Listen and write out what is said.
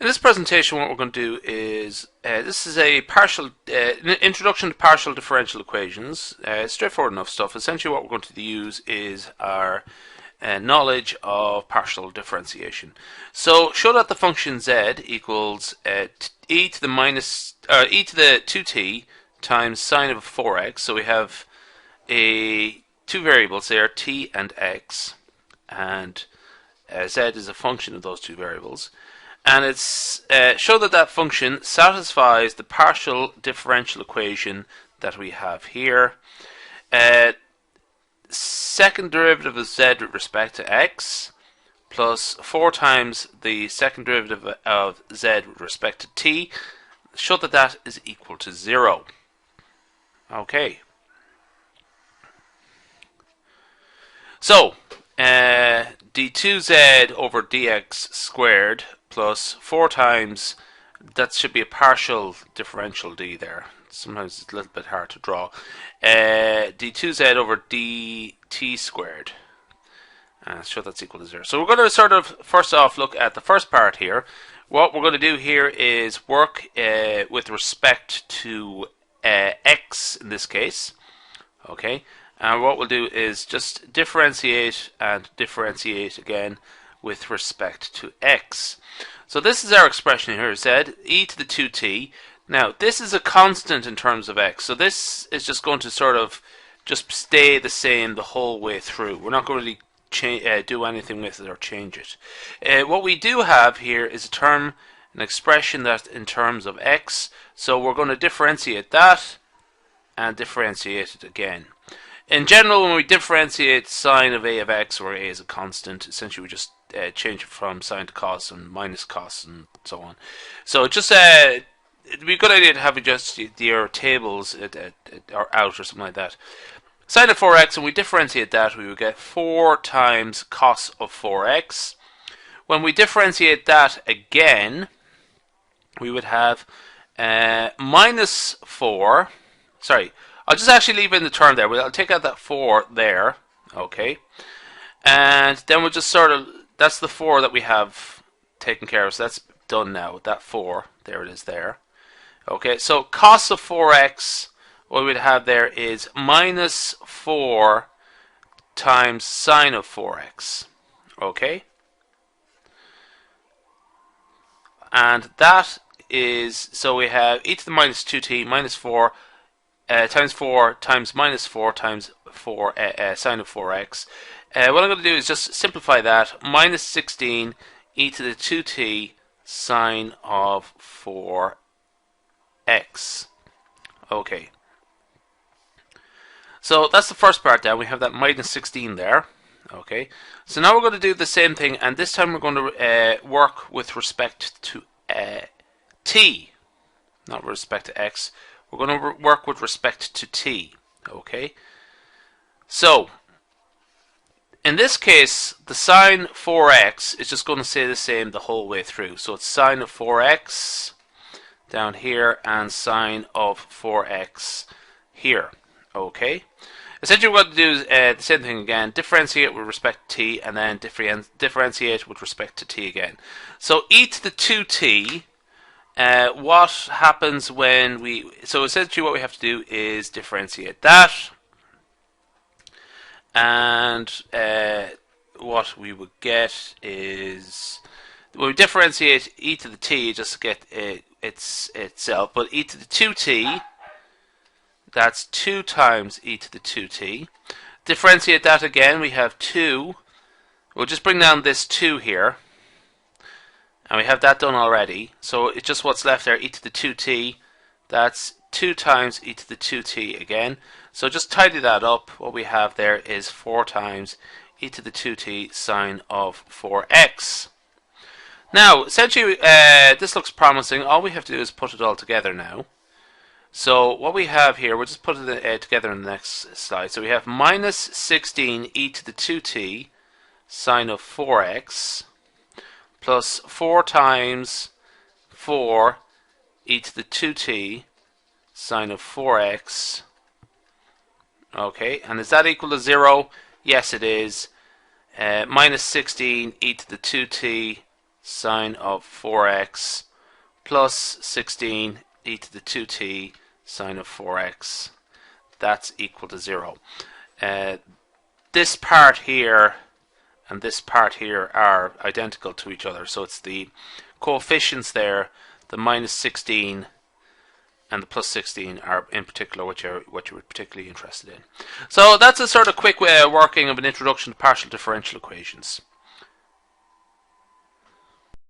In this presentation, what we're going to do is, this is a partial introduction to partial differential equations. Straightforward enough stuff. Essentially what we're going to use is our knowledge of partial differentiation. So show that the function z equals e to the 2t times sine of 4x. So we have two variables there, t and x, and z is a function of those two variables. And it's show that that function satisfies the partial differential equation that we have here. Second derivative of z with respect to x plus 4 times the second derivative of z with respect to t. Show that that is equal to 0. Okay. So d2z over dx squared plus 4 times, that should be a partial differential d there. Sometimes it's a little bit hard to draw. d2z over dt squared. So that's equal to 0. So we're going to sort of, first off, look at the first part here. What we're going to do here is work with respect to x in this case. Okay. And what we'll do is just differentiate and differentiate again with respect to x. So this is our expression here, z e to the 2t. Now this is a constant in terms of x, so this is just going to sort of just stay the same the whole way through. We're not going to do anything with it or change it. What we do have here is a term, an expression that in terms of x, so we're going to differentiate that and differentiate it again. In general, when we differentiate sine of a of x, where a is a constant, essentially we just change it from sine to cos and minus cos and so on. So just it'd be a good idea to have just your tables or out or something like that. Sine of 4x, when we differentiate that, we would get 4 times cos of 4x. When we differentiate that again, we would have minus 4. Sorry. I'll just actually leave in the term there. I'll take out that 4 there, okay? And then we'll just sort of, that's the 4 that we have taken care of, so that's done now. That 4, there it is there. Okay, so cos of 4x, what we'd have there is minus 4 times sine of 4x, okay? And that is, so we have e to the minus 2t minus 4 times 4 times minus 4 times 4 sine of 4x. What I'm going to do is just simplify that. Minus 16 e to the 2t sine of 4x. Okay. So that's the first part down. We have that minus 16 there. Okay. So now we're going to do the same thing, and this time we're going to work with respect to t, not with respect to x. We're going to work with respect to t, okay? So, in this case, the sine 4x is just going to stay the same the whole way through. So it's sine of 4x down here and sine of 4x here, okay? Essentially what we're going to do is the same thing again, differentiate with respect to t and then differentiate with respect to t again. So e to the 2t, what happens when we, so essentially what we have to do is differentiate that, and what we would get is, when we differentiate e to the t, just to get itself, but e to the 2t, that's 2 times e to the 2t. Differentiate that again, we have 2, we'll just bring down this 2 here, and we have that done already. So it's just what's left there, e to the 2t. That's 2 times e to the 2t again. So just tidy that up. What we have there is 4 times e to the 2t sine of 4x. Now, essentially, this looks promising. All we have to do is put it all together now. So what we have here, we'll just put it together in the next slide. So we have minus 16 e to the 2t sine of 4x. Plus 4 times 4 e to the 2t sine of 4x. Okay, and is that equal to 0? Yes, it is. Minus 16 e to the 2t sine of 4x plus 16 e to the 2t sine of 4x. That's equal to 0. This part here and this part here are identical to each other. So it's the coefficients there, the minus 16 and the plus 16 are in particular what you're particularly interested in. So that's a sort of quick working of an introduction to partial differential equations.